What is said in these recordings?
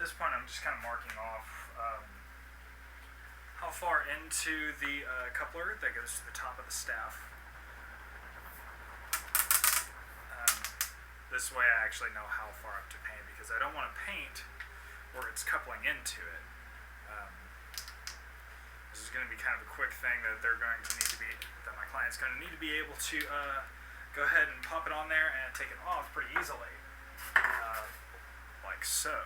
this point I'm just kind of marking off how far into the coupler that goes to the top of the staff. This way I actually know how far up to paint, because I don't want to paint where it's coupling into it. This is going to be kind of a quick thing that that my client's going to need to be able to go ahead and pop it on there and take it off pretty easily, like so.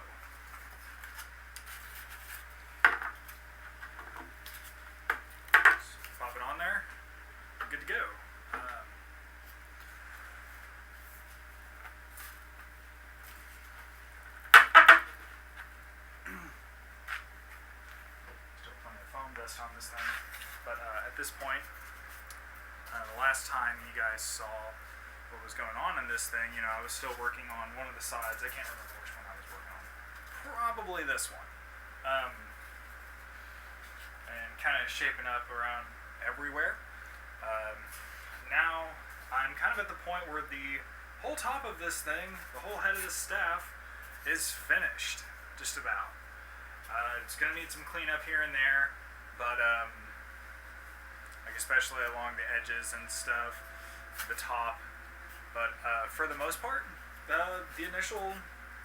Just pop it on there, good to go. On this thing, but at this point, the last time you guys saw what was going on in this thing, you know, I was still working on one of the sides. I can't remember which one I was working on. Probably this one. And kind of shaping up around everywhere. Now I'm kind of at the point where the whole top of this thing, the whole head of the staff, is finished, just about. It's going to need some cleanup here and there. But, like especially along the edges and stuff, the top. But for the most part, the initial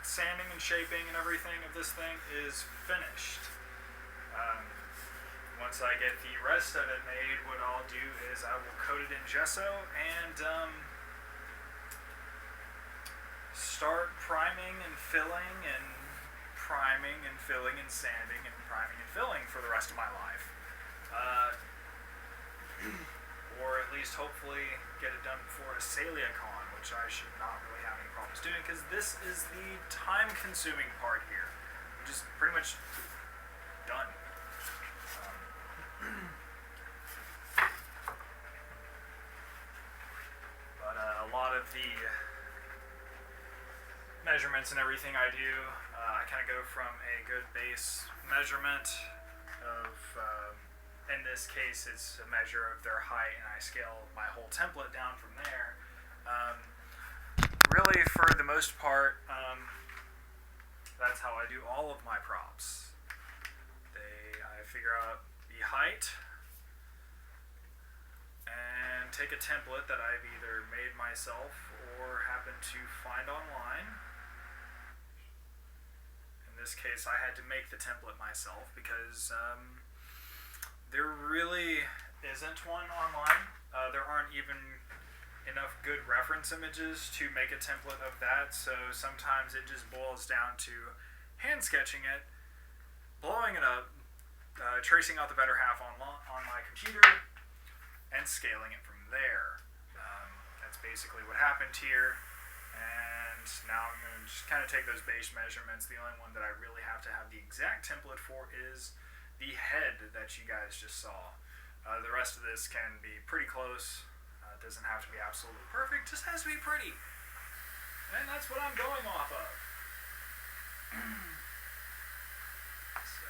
sanding and shaping and everything of this thing is finished. Once I get the rest of it made, what I'll do is I will coat it in gesso and start priming and filling and priming and filling and sanding and priming and filling for the rest of my life. Or at least hopefully get it done before a CeliaCon, which I should not really have any problems doing, because this is the time-consuming part here, which is pretty much done. But a lot of the measurements and everything I do, I kind of go from a good base measurement of, in this case it's a measure of their height, and I scale my whole template down from there. Really, for the most part, that's how I do all of my props. I figure out the height and take a template that I've either made myself or happen to find online. In this case, I had to make the template myself because there really isn't one online. There aren't even enough good reference images to make a template of that, so sometimes it just boils down to hand sketching it, blowing it up, tracing out the better half on my computer, and scaling it from there. That's basically what happened here. And now I'm going to just kind of take those base measurements. The only one that I really have to have the exact template for is the head that you guys just saw. The rest of this can be pretty close. It doesn't have to be absolutely perfect, just has to be pretty. And that's what I'm going off of. So,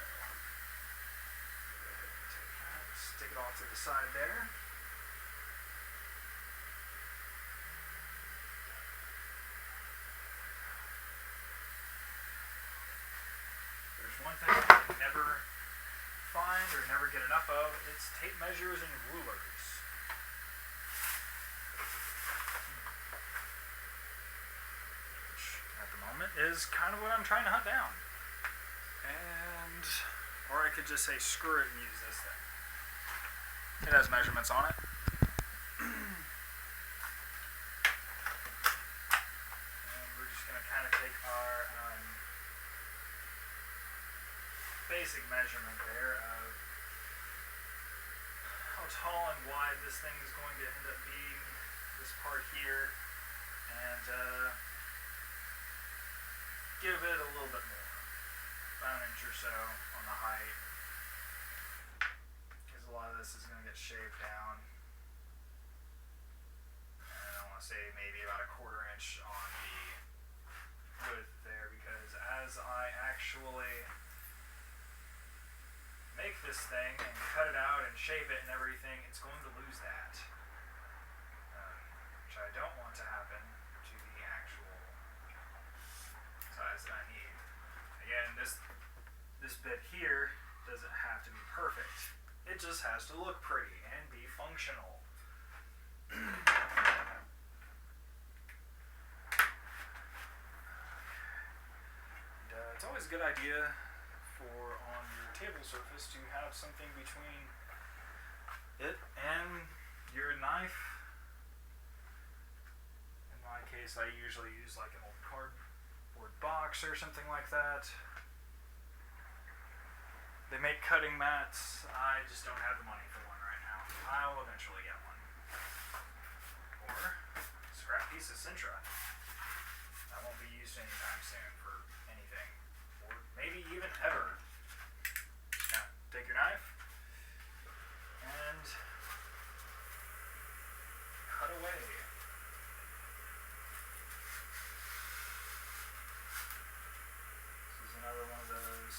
take that, stick it off to the side there. One thing I can never find or never get enough of, it's tape measures and rulers. Which, at the moment, is kind of what I'm trying to hunt down. Or I could just say screw it and use this thing. It has measurements on it. And we're just going to kind of take our basic measurement there of how tall and wide this thing is going to end up being, this part here, and give it a little bit more, about an inch or so on the height, because a lot of this is going to get shaved down, and I want to say maybe about a 1/4 inch on the width there, because as I actually make this thing and cut it out and shape it and everything, it's going to lose that, which I don't want to happen to the actual size that I need. Again, this has to look pretty and be functional. It's always a good idea for on your table surface to have something between it and your knife. In my case, I usually use like an old cardboard box or something like that. They make cutting mats. I just don't have the money for one right now. I'll eventually get one. Or scrap piece of Sintra. That won't be used anytime soon for anything. Or maybe even ever. Now, take your knife and cut away. This is another one of those.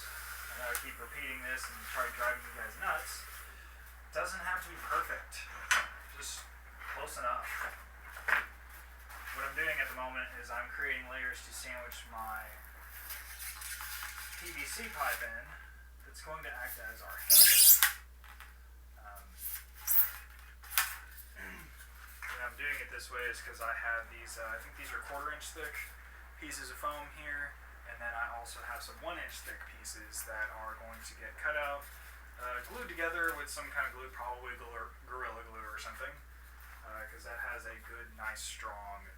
I know I keep repeating this and probably driving you guys nuts. It doesn't have to be perfect. Just close enough. What I'm doing at the moment is I'm creating layers to sandwich my PVC pipe in that's going to act as our handle. And I'm doing it this way is because I have these, I think these are 1/4 inch thick pieces of foam here, and then I also have some 1 inch thick pieces that are going to get cut out, glued together with some kind of glue, probably Gorilla Glue or something, because that has a good, nice, strong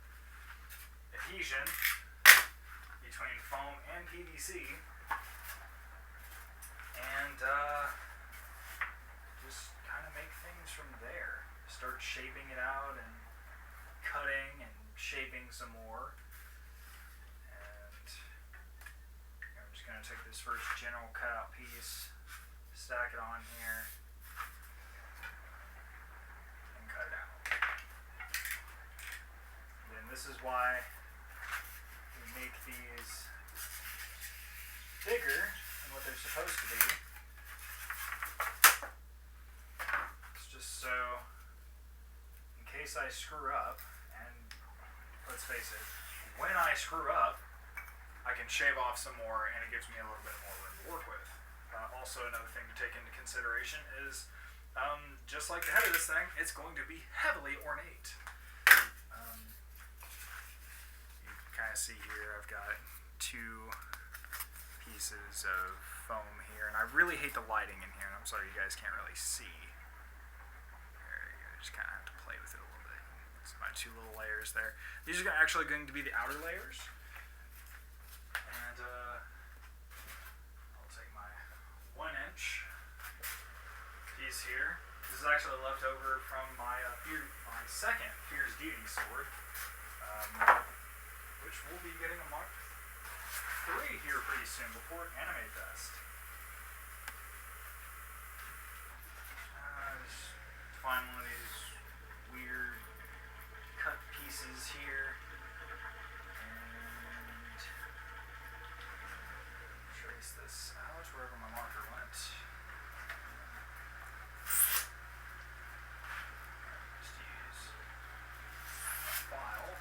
adhesion between foam and PVC, and just kind of make things from there. Start shaping it out and cutting and shaping some more. And I'm just going to take this first general cutout piece, stack it on here, and cut it out. And this is why we make these bigger than what they're supposed to be. It's just so, in case I screw up, and let's face it, when I screw up, I can shave off some more and it gives me a little bit more room to work with. Also, another thing to take into consideration is, just like the head of this thing, it's going to be heavily ornate. You kind of see here, I've got 2 pieces of foam here, and I really hate the lighting in here, and I'm sorry you guys can't really see. There you go, just kind of have to play with it a little bit. It's my 2 little layers there. These are actually going to be the outer layers. And I'll take my 1 inch piece here. This is actually left over from my second Fear's Deity sword, which will be getting a Mark 3 here pretty soon before Anime Fest. Just find one of these weird cut pieces here and trace this out wherever my marker went. Just use a file.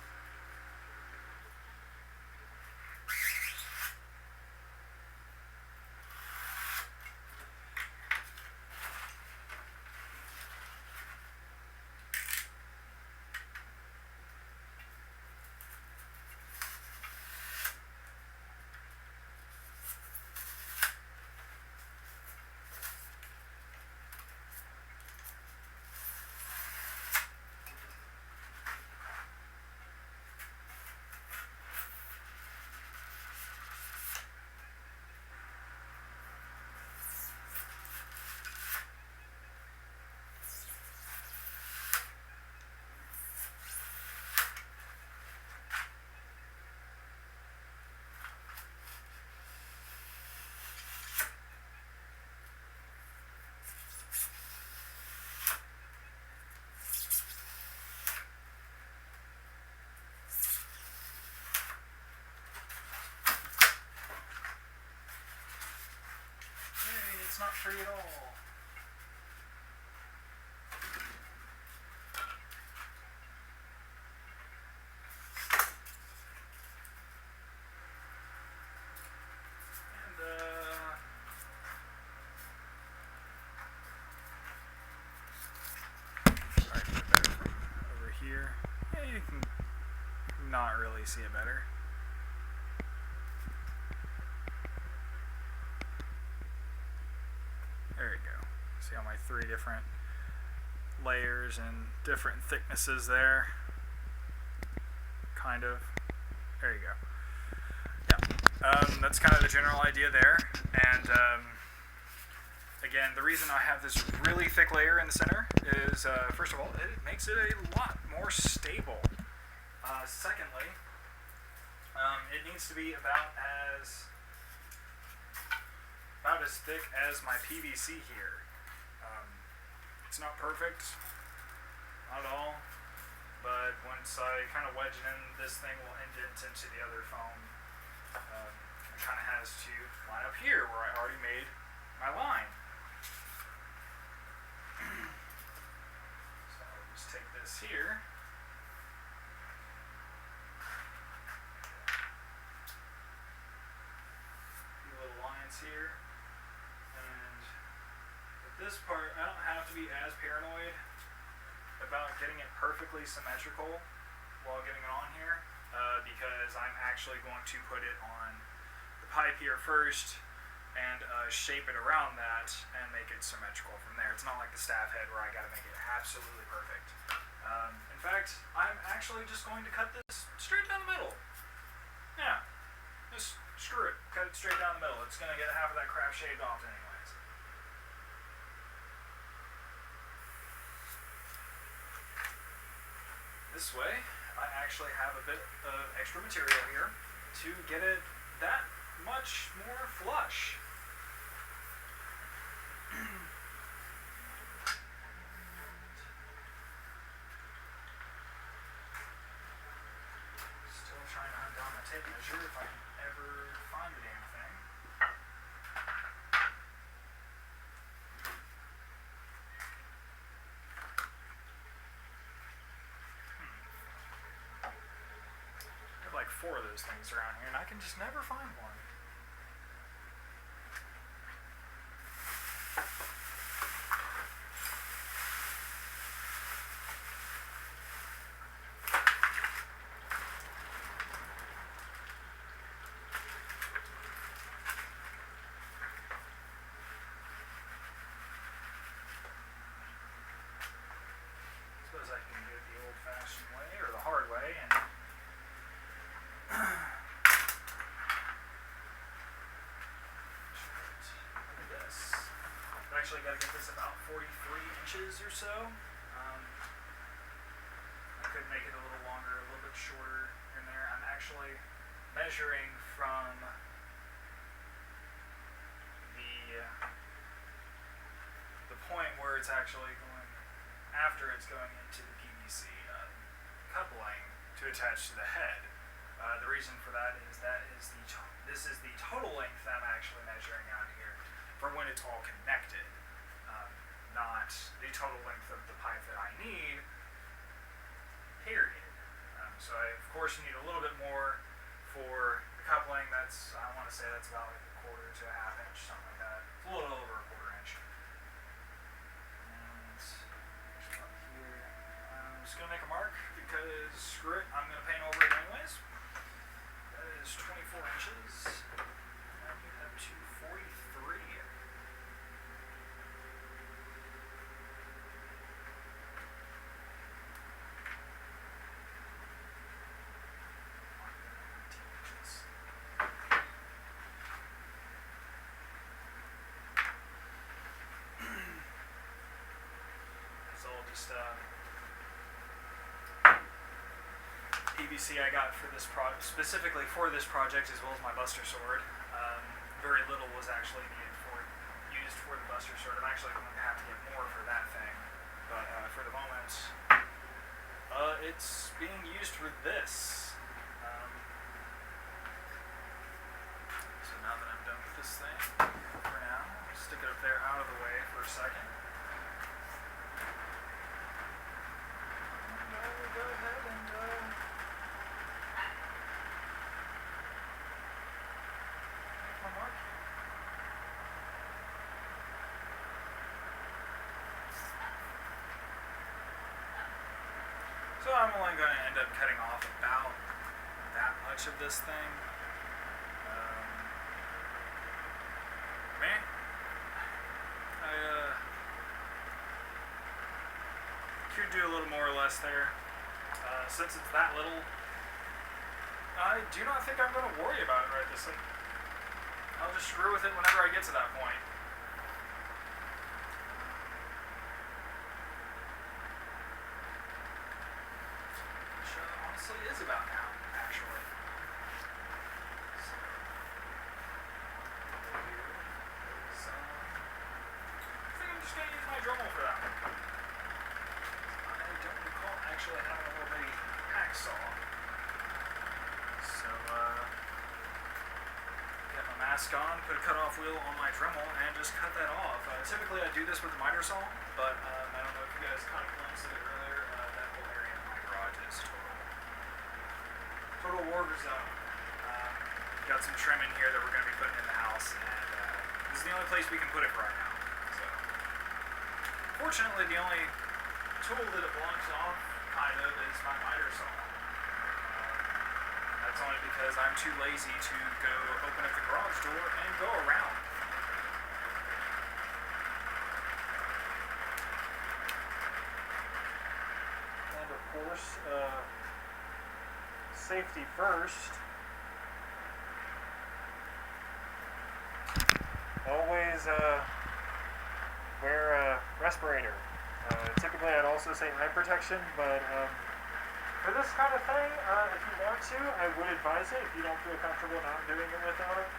It's not free at all. And not really see it better? There you go. See all my 3 different layers and different thicknesses there. Kind of. There you go. Yeah. That's kind of the general idea there. And again, the reason I have this really thick layer in the center is, first of all, it makes it a lot more stable. Secondly, it needs to be about as thick as my PVC here. It's not perfect, not at all, but once I kind of wedge it in, this thing will indent into the other foam. It kind of has to line up here where I already made my line. So I'll just take this here. Little lines here, and with this part I don't have to be as paranoid about getting it perfectly symmetrical while getting it on here, because I'm actually going to put it on the pipe here first and shape it around that and make it symmetrical from there. It's not like the staff head where I got to make it absolutely perfect. In fact, I'm actually just going to cut this straight down the middle. Yeah. Just screw it. Cut it straight down the middle. It's going to get half of that crap shaved off anyways. This way, I actually have a bit of extra material here to get it that much more flush. Still trying to hunt down my tape measure if I can ever find the damn thing. I have like 4 of those things around here and I can just never find one. I can do it the old-fashioned way or the hard way, and look at this. I've actually got to get this about 43 inches or so. I could make it a little longer, a little bit shorter in there. I'm actually measuring from the point where it's actually going, after it's going into the PVC coupling to attach to the head. The reason for that is this is the total length that I'm actually measuring out here for when it's all connected, not the total length of the pipe that I need, period. So of course you need a little bit more for the coupling. That's, I want to say that's about like 1/4 to 1/2 inch, something like that. It's a little over 1/4 inch. I'm just going to make a mark because screw it, I'm going to paint over it anyways. That is 24 inches. And we have 243. It's all just PVC I got for this specifically for this project, as well as my Buster Sword. Very little was actually used for the Buster Sword. I'm actually going to have to get more for that thing, but for the moment, it's being used for this. So now that I'm done with this thing, for now, I'll stick it up there out of the way for a second. And go ahead and so I'm only going to end up cutting off about much of this thing. Man, I could do a little more or less there. Since it's that little, I do not think I'm going to worry about it right this second. I'll just screw with it whenever I get to that point. Which honestly is about now, actually. So, what we'll do is, I think I'm just going to use my Dremel for that one. I don't recall actually having a little bitty hacksaw. So, get my mask on, put a cutoff wheel on my Dremel, and just cut that off. Typically I do this with a miter saw, but I don't know if you guys caught a glimpse of it earlier. That whole area in my garage is total war zone. Got some trim in here that we're going to be putting in the house, and this is the only place we can put it for right now. So, fortunately, the only tool that it belongs on, kind of, is my miter saw. That's only because I'm too lazy to go open up the garage door and go around. And of course, safety first. Always wear a respirator. Typically I'd also say eye protection, but for this kind of thing, if you want to, I would advise it if you don't feel comfortable not doing it without it.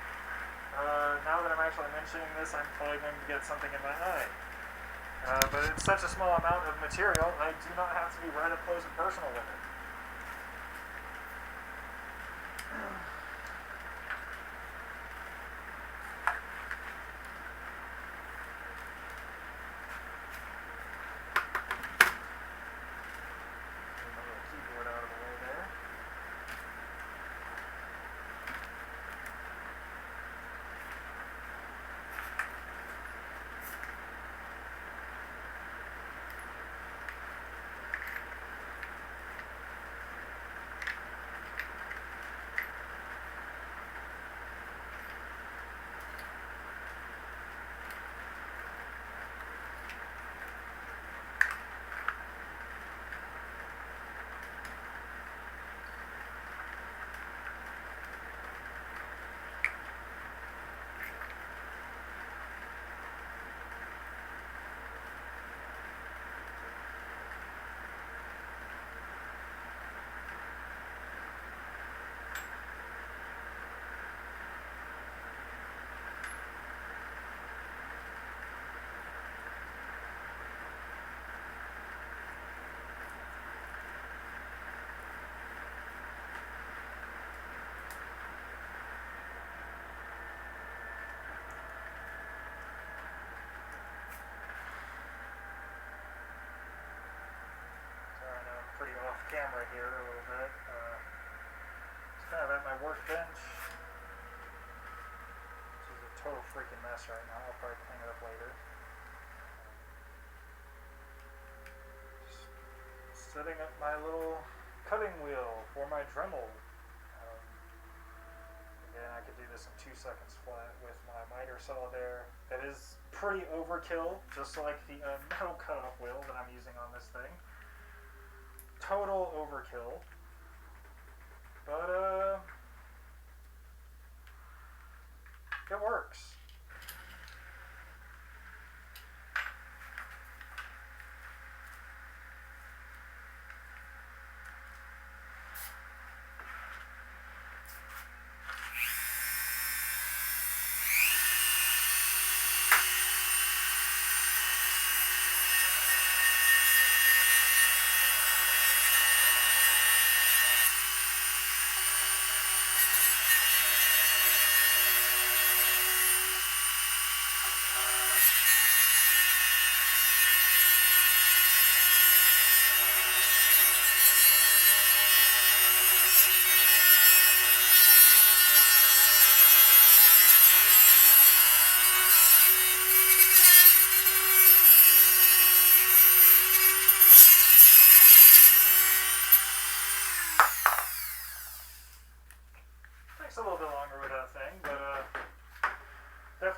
Now that I'm actually mentioning this, I'm probably going to get something in my eye. But it's such a small amount of material, I do not have to be right up close and personal with it. Pretty off camera here a little bit. It's kind of at my workbench. This is a total freaking mess right now. I'll probably clean it up later. Just setting up my little cutting wheel for my Dremel. Again, I could do this in 2 seconds flat with my miter saw there. It is pretty overkill, just like the metal cutoff wheel that I'm using on this thing. Total overkill, but it works.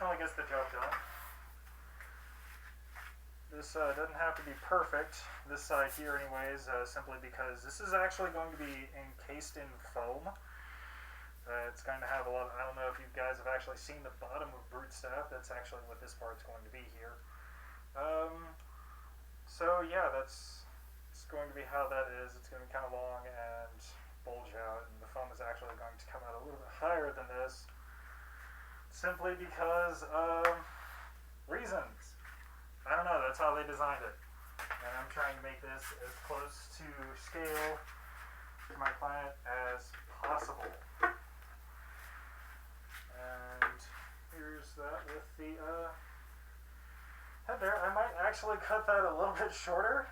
generally gets the job done. This doesn't have to be perfect, this side here anyways, simply because this is actually going to be encased in foam. It's going to have a lot of, I don't know if you guys have actually seen the bottom of Brute Staff, that's actually what this part's going to be here. So yeah, it's going to be how that is. It's going to be kind of long and bulge out, and the foam is actually going to come out a little bit higher than this, simply because of reasons. I don't know, that's how they designed it. And I'm trying to make this as close to scale to my client as possible. And here's that with the head there. I might actually cut that a little bit shorter,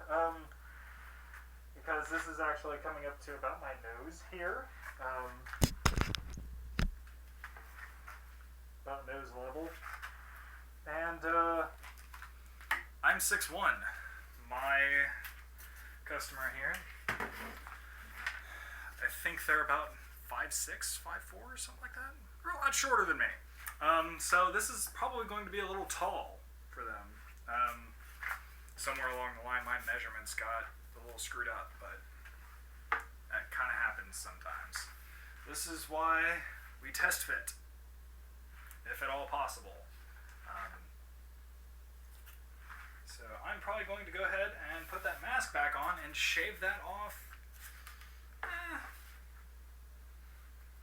because this is actually coming up to about my nose here. About nose level. And I'm 6'1". My customer here, I think they're about 5'6", 5'4", or something like that. They're a lot shorter than me. So this is probably going to be a little tall for them. Somewhere along the line, my measurements got a little screwed up, but that kind of happens sometimes. This is why we test fit, if at all possible. So I'm probably going to go ahead and put that mask back on and shave that off.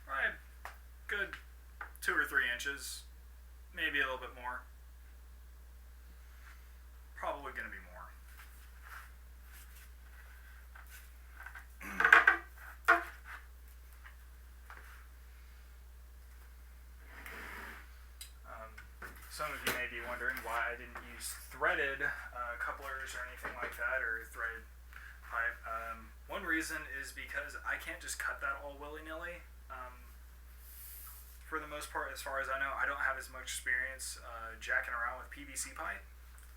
Right, good 2 or 3 inches, maybe a little bit more. Probably going to be more. Some of you may be wondering why I didn't use threaded couplers or anything like that, or threaded pipe. One reason is because I can't just cut that all willy-nilly. For the most part, as far as I know, I don't have as much experience jacking around with PVC pipe.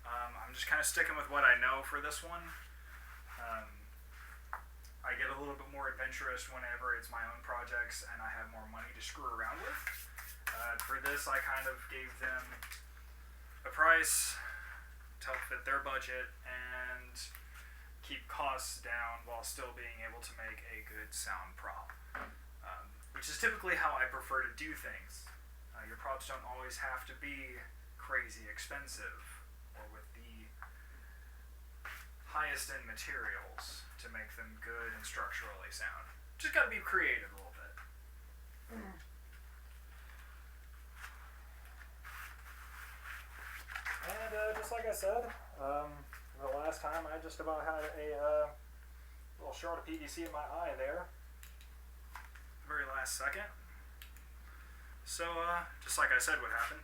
I'm just kind of sticking with what I know for this one. I get a little bit more adventurous whenever it's my own projects and I have more money to screw around with. For this, I kind of gave them a price to help fit their budget and keep costs down while still being able to make a good sound prop, which is typically how I prefer to do things. Your props don't always have to be crazy expensive or with the highest end materials to make them good and structurally sound. Just gotta be creative a little bit. And just like I said, the last time I just about had a little short of PVC in my eye there. Very last second. So, just like I said would happen.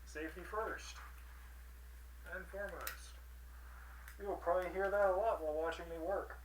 Safety first and foremost. You will probably hear that a lot while watching me work.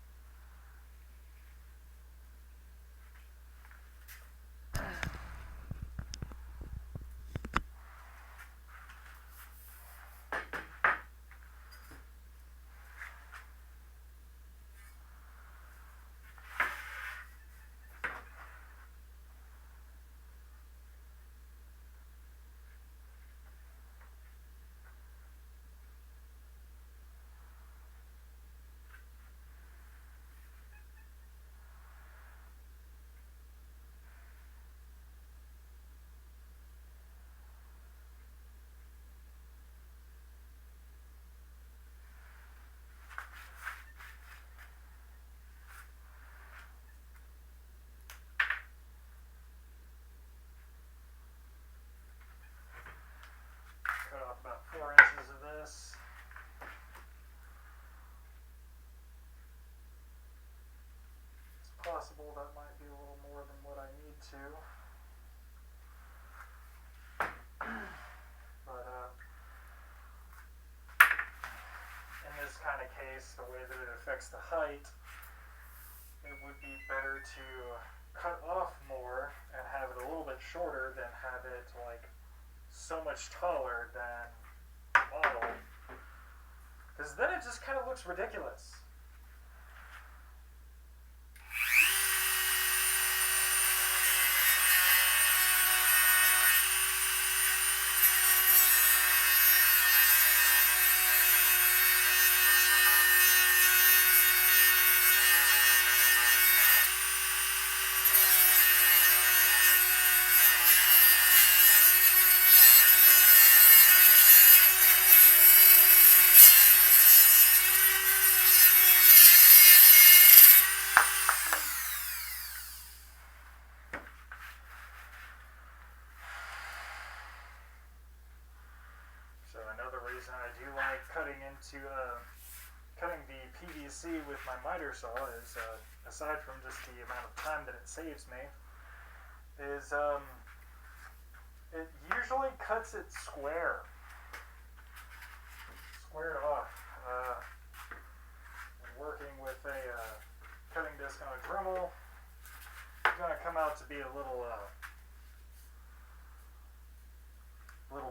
Cut off about 4 inches of this. It's possible that might be a little more than what I need to. But in this kind of case, the way that it affects the height, it would be better to cut off more and have it a little bit shorter than have it like so much taller than the model, because then it just kind of looks ridiculous. cutting the PVC with my miter saw is, aside from just the amount of time that it saves me, is it usually cuts it squared off. And working with a cutting disc on a Dremel, it's going to come out to be a little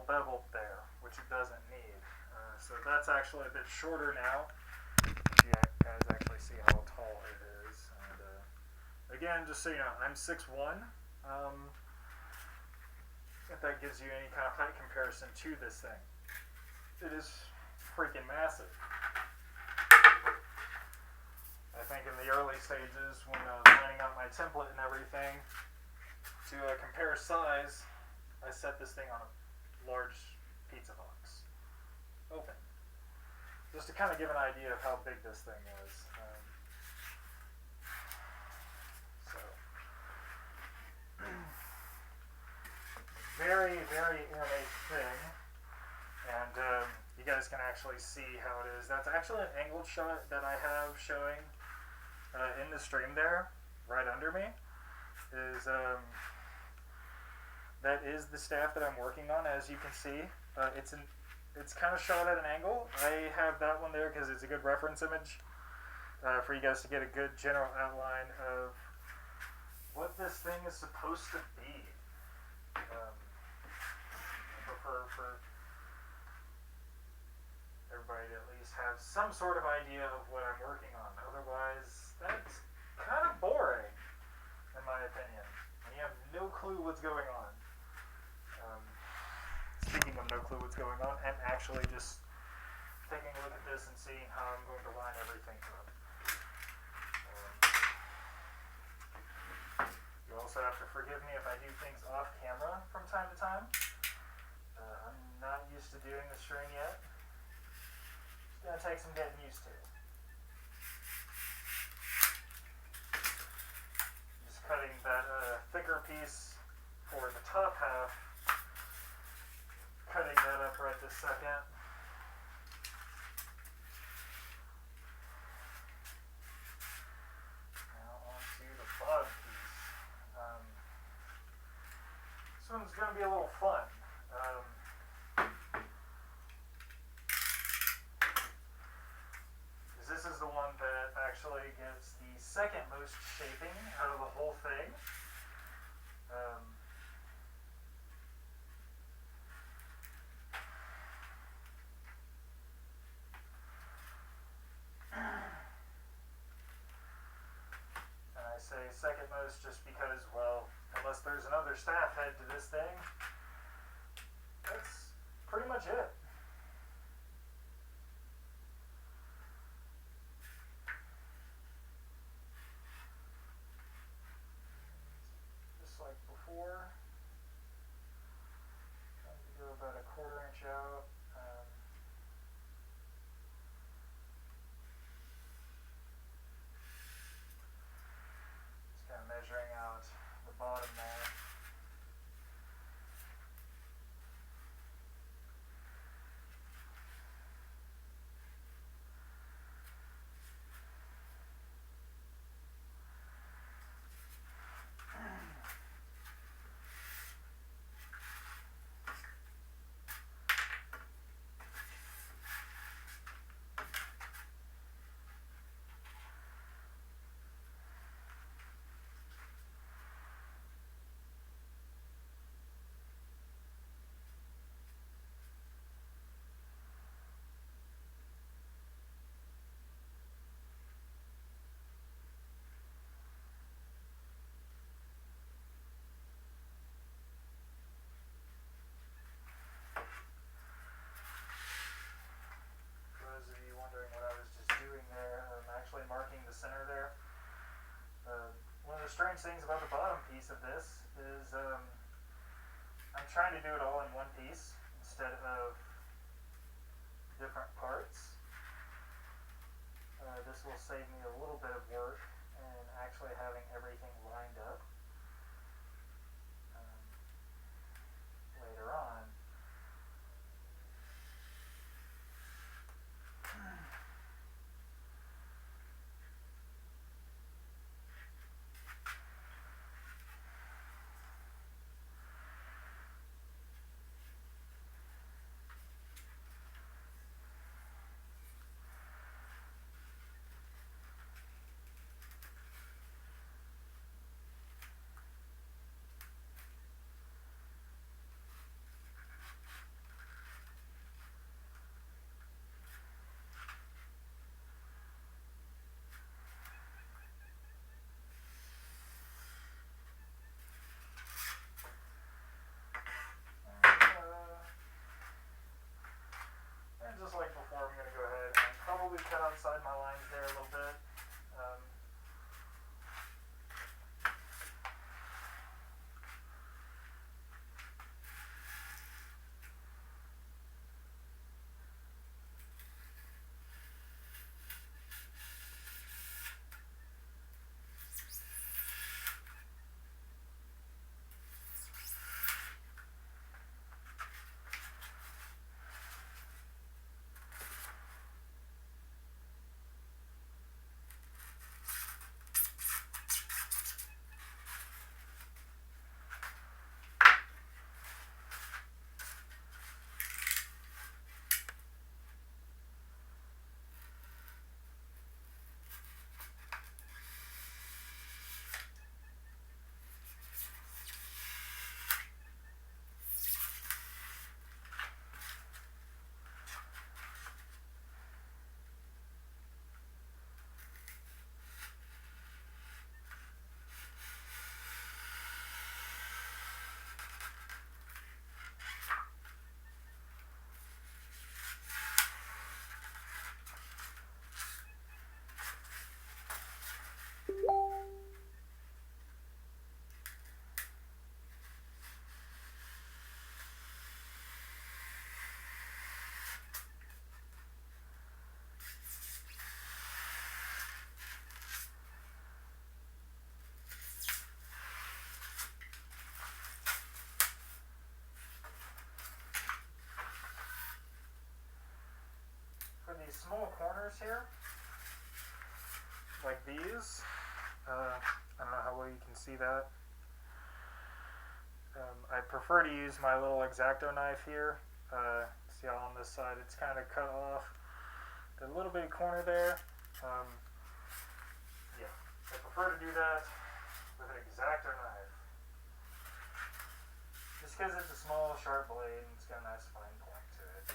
beveled there, which it doesn't need. So that's actually a bit shorter now. You guys actually see how tall it is. And again, just so you know, I'm 6'1". If that gives you any kind of height comparison to this thing, it is freaking massive. I think in the early stages, when I was lining up my template and everything, to compare size, I set this thing on a large pizza box, open, just to kind of give an idea of how big this thing was. So, very, very ornate thing, and you guys can actually see how it is. That's actually an angled shot that I have showing in the stream there, right under me, is that is the staff that I'm working on. As you can see, it's kind of shot at an angle. I have that one there because it's a good reference image for you guys to get a good general outline of what this thing is supposed to be. For everybody to at least have some sort of idea of what I'm working on. Otherwise, that's kind of boring, in my opinion, and you have no clue what's going on. Speaking of no clue what's going on, I'm actually just taking a look at this and seeing how I'm going to line everything up. You also have to forgive me if I do things off camera from time to time. I'm not used to doing the string yet. It's going to take some getting used to. Just cutting that thicker piece for the top half. Cutting that up right this second. Now onto the bottom piece. This one's going to be a little fun. This is the one that actually gets the second most shaping out of the whole thing. And I say second most just because, well, unless there's another staff head to this thing, that's pretty much it. Just like before, trying to go about a 1/4 inch out. Just kind of measuring out the bottom there. Marking the center there. One of the strange things about the bottom piece of this is I'm trying to do it all in one piece instead of different parts. This will save me a little bit of work in actually having everything lined up later on. corners here, like these. I don't know how well you can see that. I prefer to use my little X-Acto knife here. See how on this side it's kind of cut off. Got a little bitty corner there. Yeah, I prefer to do that with an X-Acto knife. Just because it's a small, sharp blade and it's got a nice fine point to it.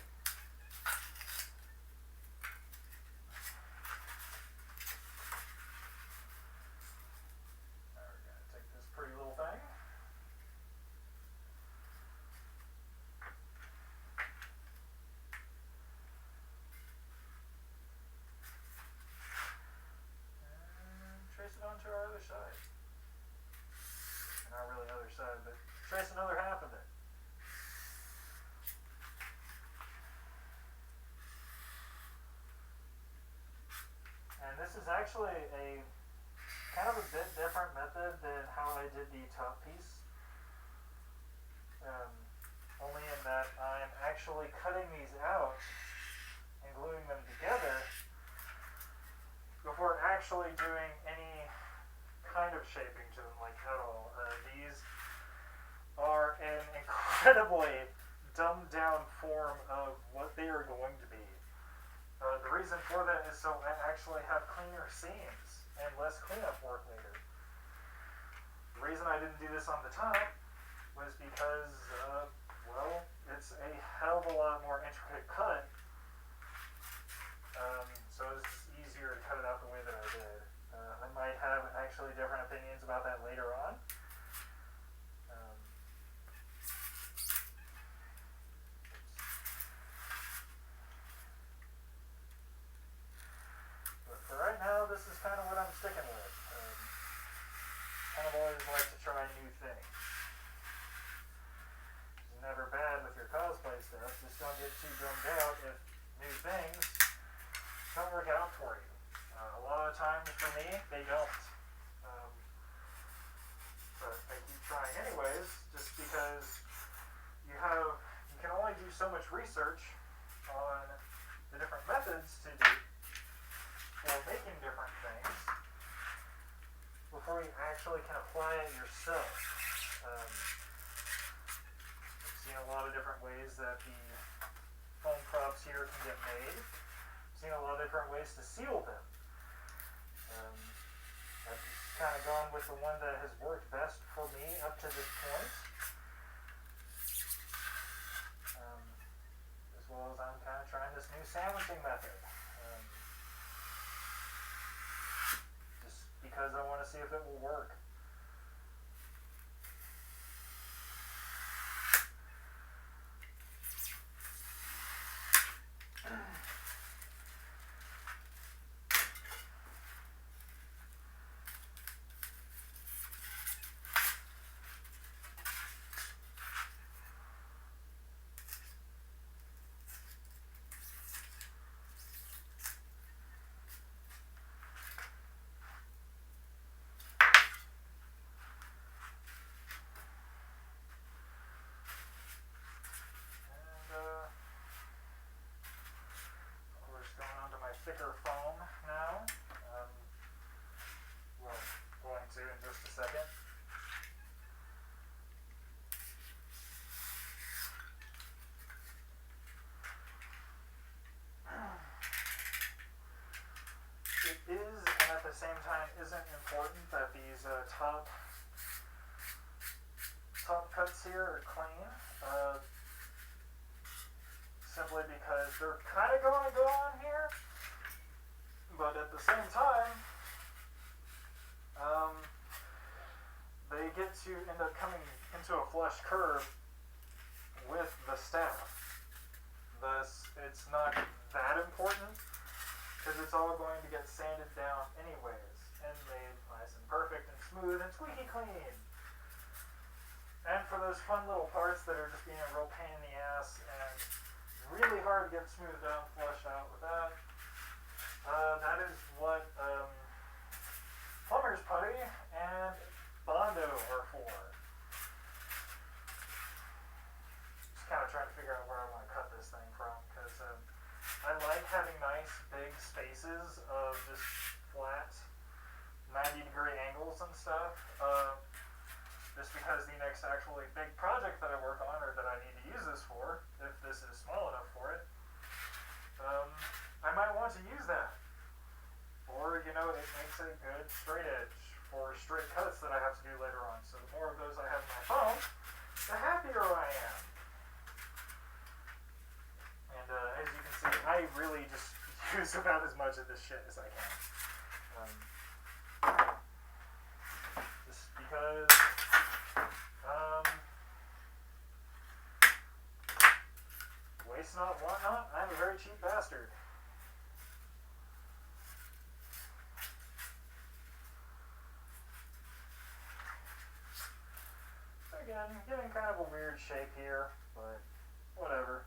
Now we're going to take this pretty little thing. Trace it onto our other side. Not really other side, but trace another half of it. And this is actually a kind of a bit different method than how I did the top piece. Only in that I'm actually cutting these out and gluing them together before actually doing any kind of shaping to them, like at all. These are an incredibly dumbed down form of what they are going to be. The reason for that is so I actually have cleaner seams and less cleanup work later. The reason I didn't do this on the top was because, well, it's a hell of a lot more intricate cut. So it's easier to cut it out the way that I did. I might have actually different opinions about that later on. But for right now, this is kind of what I'm sticking with. Kind of always like to try new things. It's never bad with your cosplay stuff. Just don't get too bummed out if new things don't work out for you. A lot of times for me, they don't. But I keep trying anyways, just because you can only do so much research on the different methods to do for making different things before you actually can apply it yourself. I've seen a lot of different ways that the foam props here can get made. I've seen a lot of different ways to seal them. I've just kind of gone with the one that has worked best for me up to this point. As well as I'm kind of trying this new sandwiching method. Just because I want to see if it will work. Thicker foam now. Well, going to in just a second. It is, and at the same time isn't important that these top cuts here are clean. Simply because they're kind of going to go on here. But at the same time, they get to end up coming into a flush curve with the staff. Thus, it's not that important because it's all going to get sanded down anyways and made nice and perfect and smooth and squeaky clean. And for those fun little parts that are just being a real pain in the ass and really hard to get smoothed out and flushed out with that, that is what plumber's putty and Bondo are for. Just kind of trying to figure out where I want to cut this thing from because I like having nice, big, spaces of just flat 90-degree angles and stuff. Just because the next actually big project that I work on, or that I need to use this for, if this is small enough for it, I might want to use that. Or, it makes a good straight edge for straight cuts that I have to do later on. So the more of those I have on my phone, the happier I am. And as you can see, I really just use about as much of this shit as I can. Just because, waste not, want not, I'm a very cheap bastard. Again, getting kind of a weird shape here, but whatever.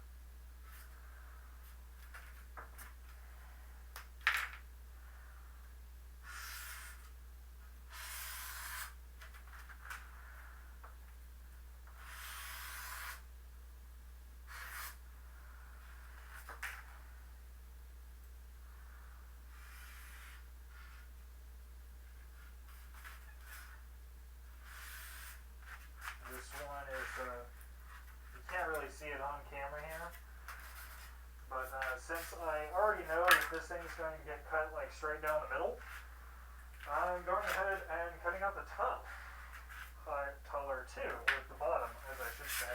This one is, you can't really see it on camera here, but since I already know that this thing's going to get cut like straight down the middle, I'm going ahead and cutting out the top taller too, or the bottom, as I should say.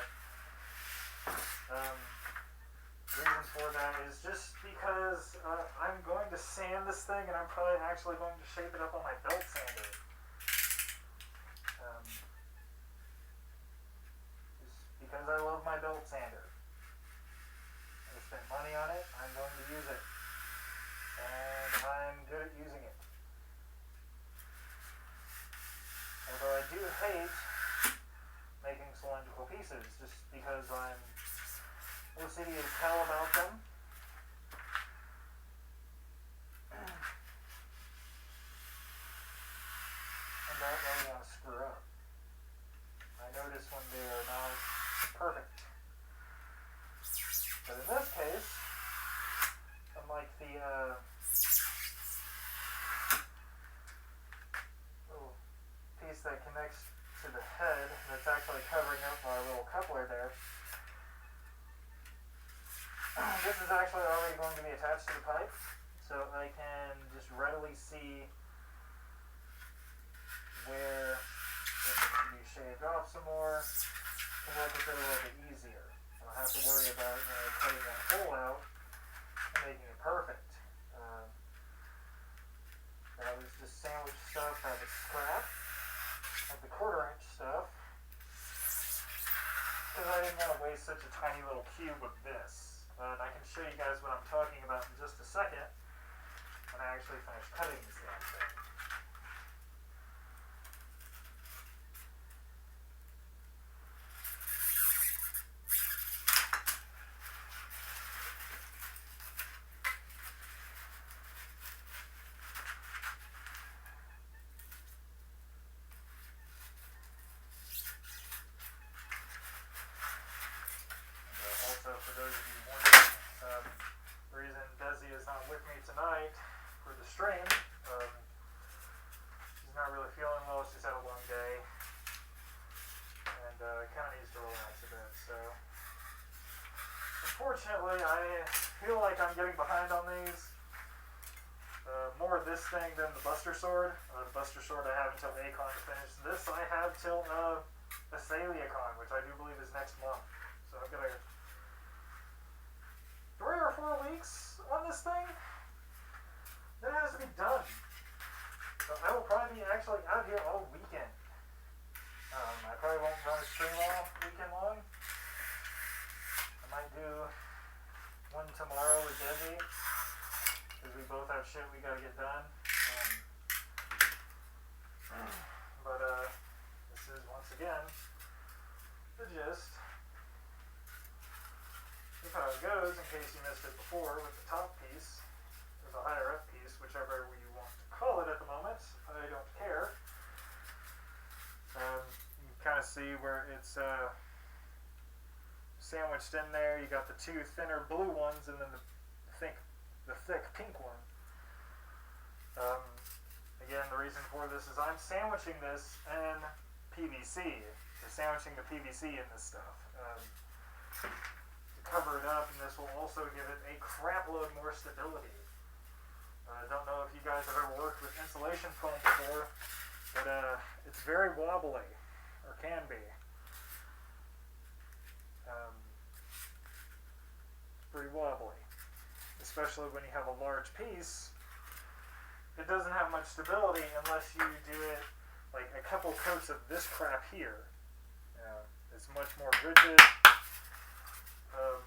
Reason for that is just because I'm going to sand this thing, and I'm probably actually going to shape it up on my belt sander. Because I love my belt sander. I spent money on it, I'm going to use it. And I'm good at using it. Although I do hate making cylindrical pieces, just because I'm OCD as hell about them. And don't really want to screw up. I notice when they are not perfect. But in this case, unlike the little piece that connects to the head that's actually covering up our little coupler there, this is actually already going to be attached to the pipe, so I can just readily see where it needs to be shaved off some more, and work with it a little bit easier. I don't have to worry about cutting that hole out and making it perfect. That was just sandwich stuff that was scrap of the 1/4 inch stuff, because I didn't want to waste such a tiny little cube of this. And I can show you guys what I'm talking about in just a second when I actually finish cutting this damn thing. Also, for those of you wondering, the reason Dezzy is not with me tonight for the stream, she's not really feeling well, she's had a long day, and kind of needs to relax a bit, so unfortunately I feel like I'm getting behind on these. More of this thing than the Buster Sword. The Buster Sword I have until A-Con to finish. This I have till Con, which I do believe is next month, so I've got 3 or 4 weeks on this thing. Then it has to be done. So I will probably be actually out here all weekend. I probably won't run a stream all weekend long. I might do one tomorrow with Dezzy, because we both have shit we gotta get done. But this is once again the gist of how it goes, in case you missed it before, with the top piece, or the higher up piece, whichever you want to call it at the moment. I don't care. You can kind of see where it's sandwiched in there. You got the 2 thinner blue ones, and then the thick pink one. Um, Again, the reason for this is I'm sandwiching this in PVC. So sandwiching the PVC in this stuff. To cover it up, and this will also give it a crap load more stability. I don't know if you guys have ever worked with insulation foam before, but it's very wobbly, or can be. Pretty wobbly, especially when you have a large piece. It doesn't have much stability unless you do it like a couple coats of this crap here. It's much more rigid.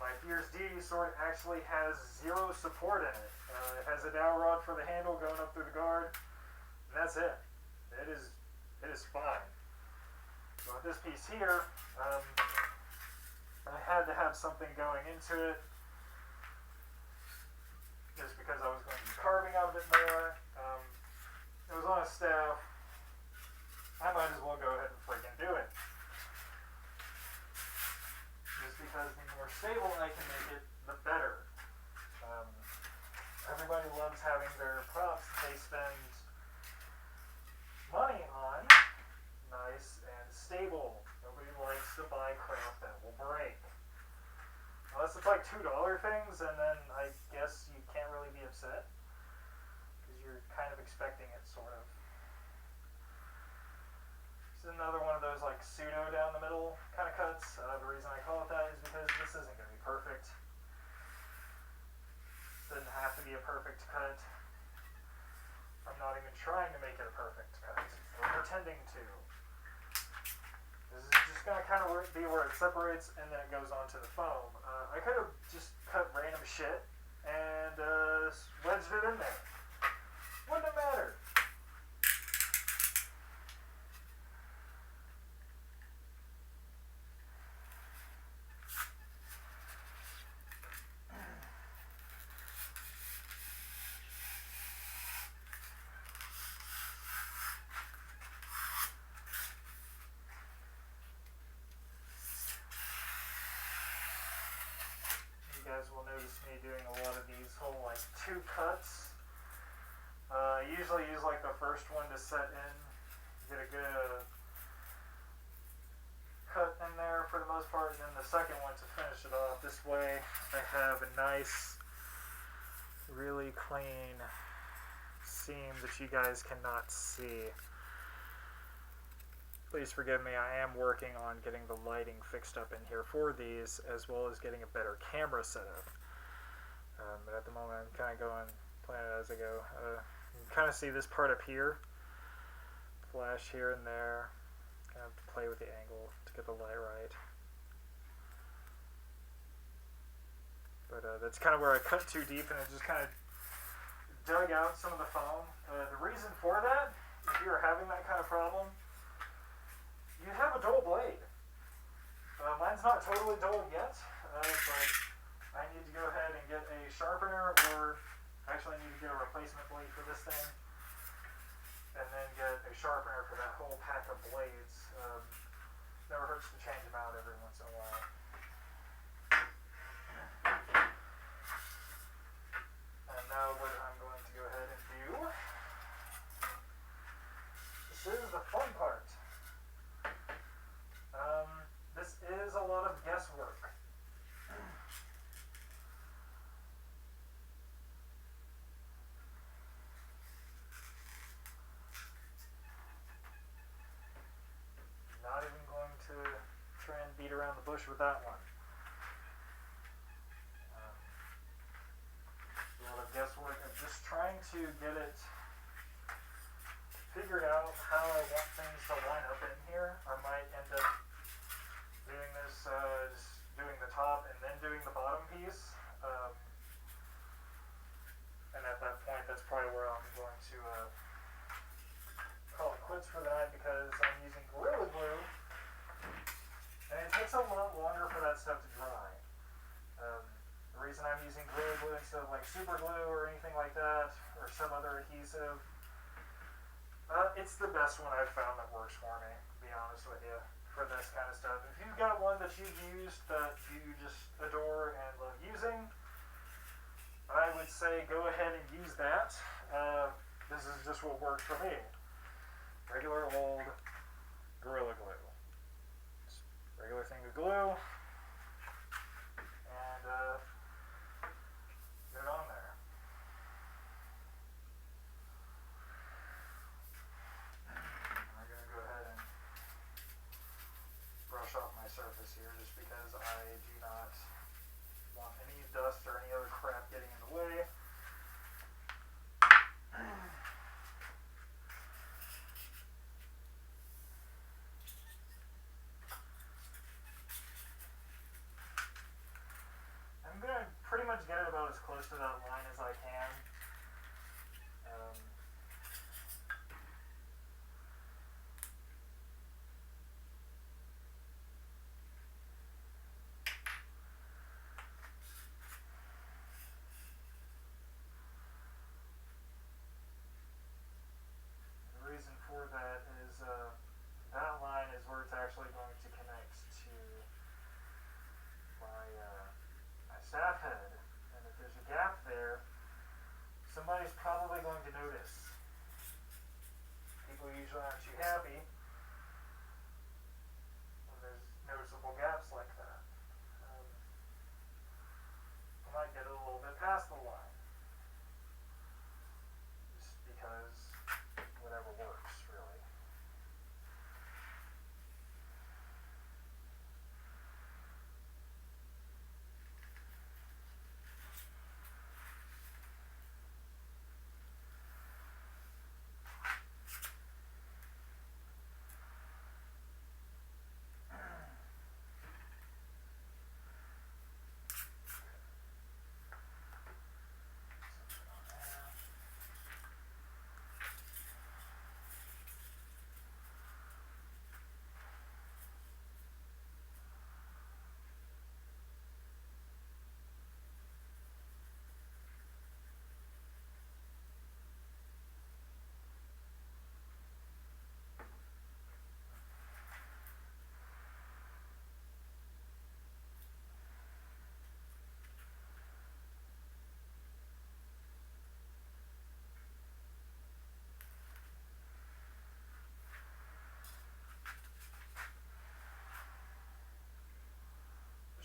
My Fierce Deity sword actually has zero support in it. It has a dowel rod for the handle going up through the guard, and that's it. It is fine. So with this piece here, I had to have something going into it, just because I was going to be carving out a bit more. It was on a staff. I might as well go ahead and freaking do it. Just because the more stable I can make it, the better. Everybody loves having their props that they spend money on nice and stable. Nobody likes to buy crap that will break. Unless it's like $2 things, and then I guess you can't really be upset, because you're kind of expecting it, sort of. This is another one of those like pseudo down the middle kind of cuts. The reason I call it that is because this isn't going to be perfect. It doesn't have to be a perfect cut. I'm not even trying to make it a perfect cut. We're pretending to. This is just going to kind of be where it separates and then it goes onto the foam. I could have just cut random shit and wedged it in there. Wouldn't have mattered. You guys will notice me doing a lot of these whole like two cuts. I usually use like the first one to set in, get a good cut in there for the most part, and then the second one to finish it off. This way I have a nice, really clean seam that you guys cannot see. Please forgive me, I am working on getting the lighting fixed up in here for these, as well as getting a better camera setup. But at the moment I'm kind of playing it as I go. You can kind of see this part up here, flash here and there. Kind of play with the angle to get the light right. But that's kind of where I cut too deep and it just kind of dug out some of the foam. The reason for that, if you're having that kind of problem, you have a dull blade. Mine's not totally dull yet, but I need to go ahead and get a sharpener, or actually I need to get a replacement blade for this thing, and then get a sharpener for that whole pack of blades. Never hurts to change them out every once in a while. And now what I'm going to go ahead and do, this is the fun part. This is a lot of guesswork. Not even going to try and beat around the bush with that one. A lot of guesswork of just trying to get it figured out how I want things to line up in here. I might end up doing this, just doing the top and then doing the bottom piece. And at that point, that's probably where I'm going to call it quits for the night, because I'm using Gorilla Glue, and it takes a lot longer for that stuff to dry. The reason I'm using Gorilla Glue instead of like super glue or anything like that, or some other adhesive, it's the best one I've found that works for me, to be honest with you, for this kind of stuff. If you've got one that you've used that you just adore and love using, I would say go ahead and use that. this is just what worked for me. Regular old Gorilla Glue. Just regular thing of glue. And get it on there. I'm going to go ahead and brush off my surface here just because I do not want any dust or any other crap getting in the way. I'm going to pretty much get it about as close to that line as I can. The reason for that is that line is where it's actually going to connect to my staff head, and if there's a gap there, somebody's probably going to notice. People usually aren't too happy when there's noticeable gaps like that. I might get a little bit past the line, just because whatever works, really.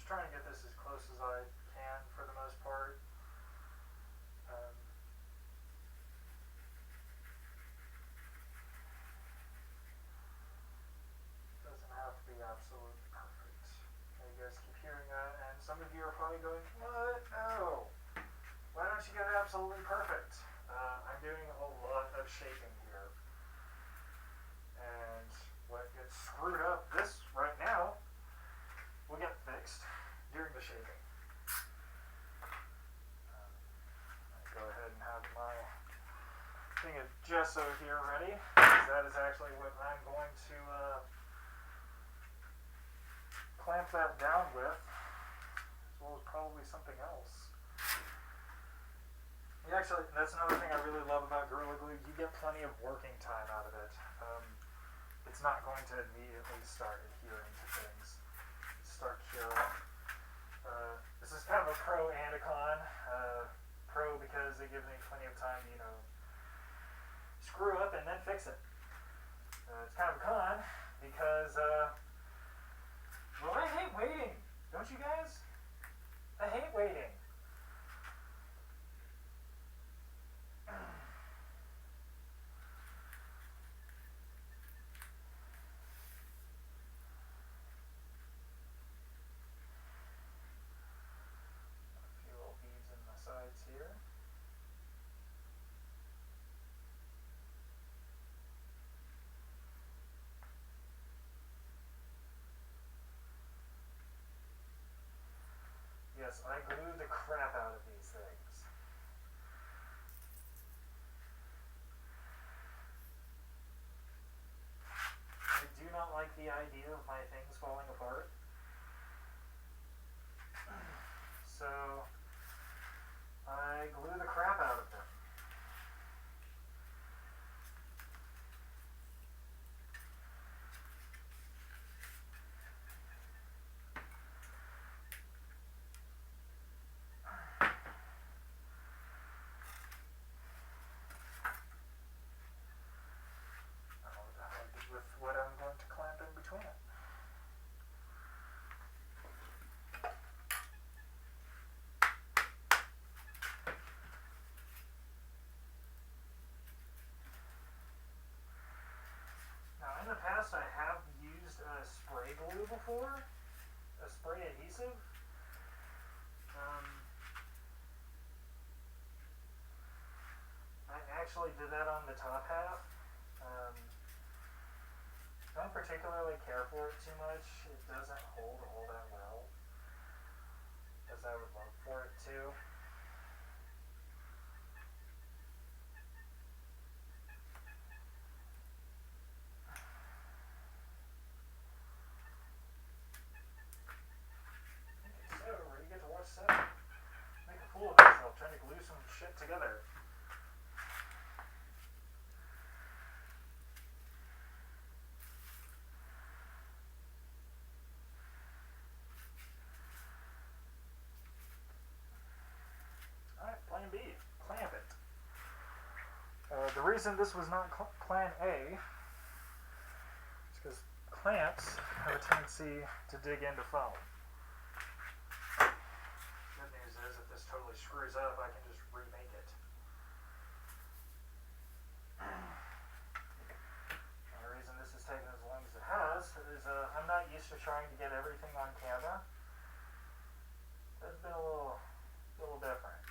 Trying to get this as close as I can for the most part. Doesn't have to be absolutely perfect. Okay, you guys keep hearing that, and some of you are probably going, what? No. Why don't you get it absolutely perfect? I'm doing a lot of shaping here. And what gets screwed up this right now will get fixed during the shaping. Go ahead and have my thing of gesso here ready, because that is actually what I'm going to clamp that down with, as well as probably something else. Actually, that's another thing I really love about Gorilla Glue. You get plenty of working time out of it. It's not going to immediately start adhering to things. Start curing. This is kind of a pro and a con. Pro because it gives me plenty of time to, screw up and then fix it. It's kind of a con because, well, I hate waiting. Don't you guys? I hate waiting. the spray adhesive. I actually did that on the top half. Don't particularly care for it too much. It doesn't hold all that well, as I would love for it to. So, where you get to watch Seth make a fool of himself trying to glue some shit together. Alright, plan B. Clamp it. The reason this was not plan A is because clamps have a tendency to dig into foam. Good news is, if this totally screws up, I can just remake it. And the reason this has taken as long as it has is I'm not used to trying to get everything on camera. It's been a little different.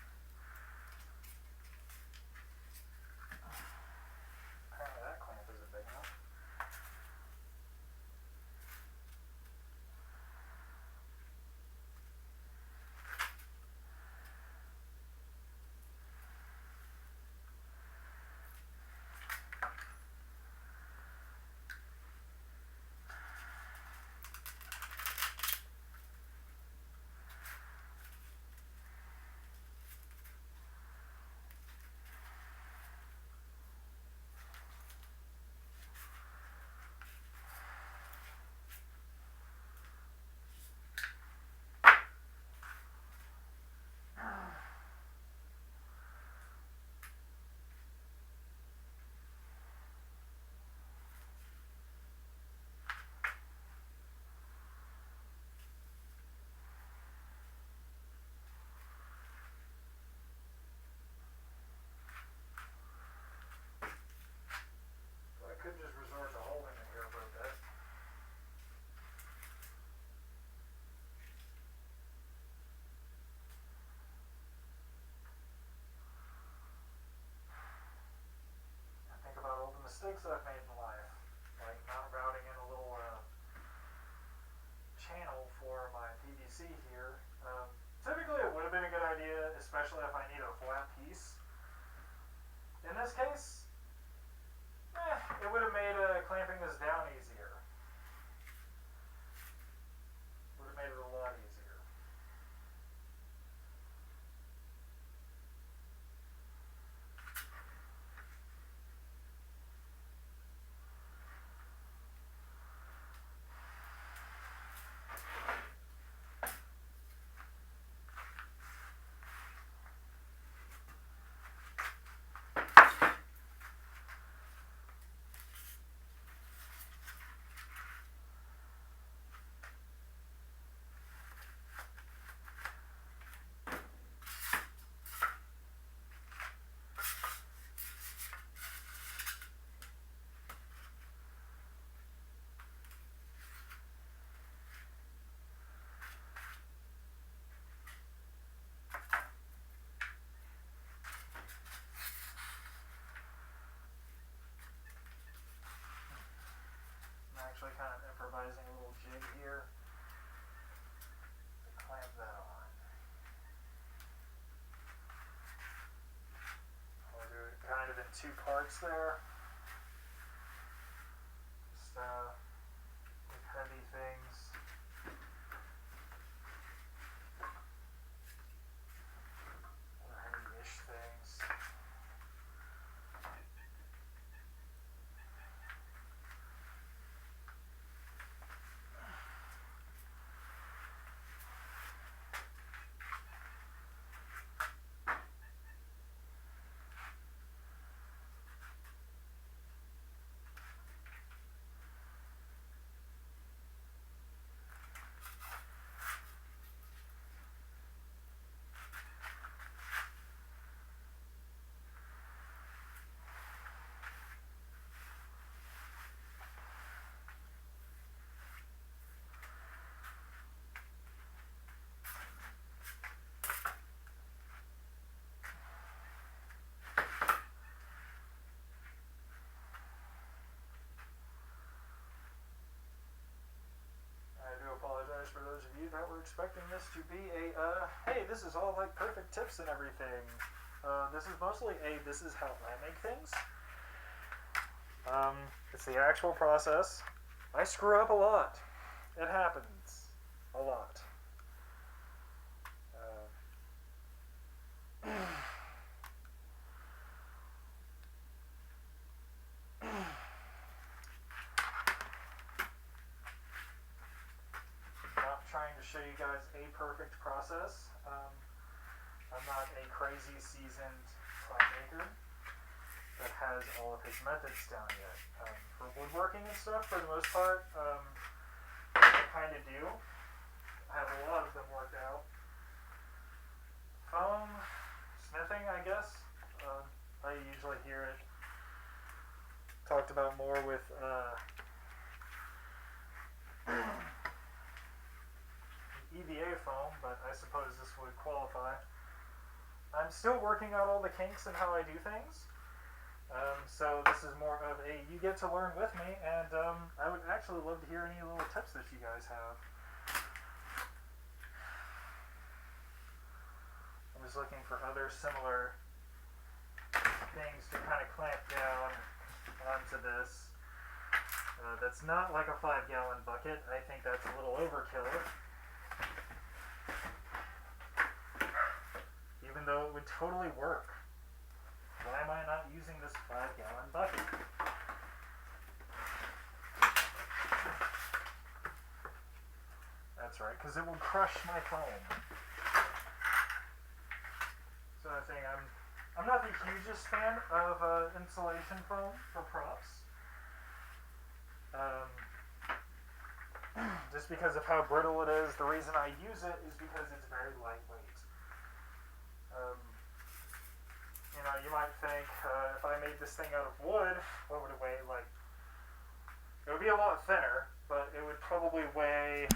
Apparently that clamp isn't big enough. I could just resort to holding it here for a bit. I think about all the mistakes that I've made in life, like not routing in a little channel for my PVC here. Typically it would have been a good idea, especially if I need a flat piece. In this case, it would have made clamping this down easier. Would have made it a lot easier. Actually kind of improvising a little jig here to clamp that on. I'll do it kind of in two parts there. Just with heavy things. Or heavy-ish things. that were expecting this to be a, hey, this is all like perfect tips and everything. This is mostly this is how I make things. It's the actual process. I screw up a lot. It happens. A lot. Not trying to show you guys a perfect process. I'm not a crazy seasoned craft maker that has all of his methods down yet. For woodworking and stuff, for the most part, I kind of do. I have a lot of them worked out. Foam, smithing, I guess. I usually hear it talked about more with EVA foam, but I suppose this would qualify. I'm still working out all the kinks and how I do things. So this is more of a you get to learn with me, and I would actually love to hear any little tips that you guys have. I'm just looking for other similar things to kind of clamp down onto this. That's not like a 5-gallon bucket. I think that's a little overkill. Even though it would totally work. Why am I not using this 5-gallon bucket? That's right, because it will crush my foam. So I think I'm not the hugest fan of insulation foam for props. Just because of how brittle it is. The reason I use it is because it's very lightweight. You know, you might think if I made this thing out of wood, what would it weigh? Like, it would be a lot thinner, but it would probably weigh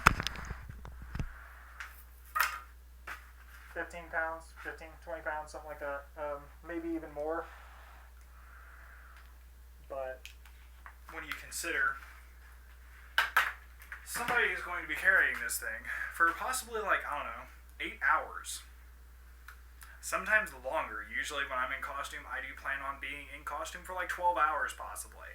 15 pounds, 15, 20 pounds, something like that. Maybe even more. But when you consider somebody is going to be carrying this thing for possibly, like, I don't know, 8 hours. Sometimes longer. Usually when I'm in costume, I do plan on being in costume for like 12 hours possibly.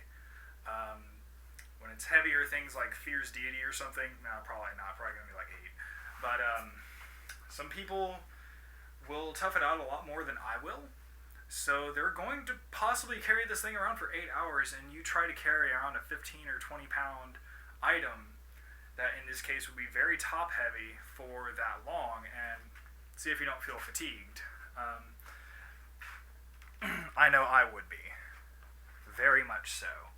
When it's heavier things like Fear's Deity or something, no, probably not. Probably going to be like 8. But some people will tough it out a lot more than I will. So they're going to possibly carry this thing around for 8 hours, and you try to carry around a 15 or 20 pound item that in this case would be very top heavy for that long, and see if you don't feel fatigued. I know I would be. Very much so.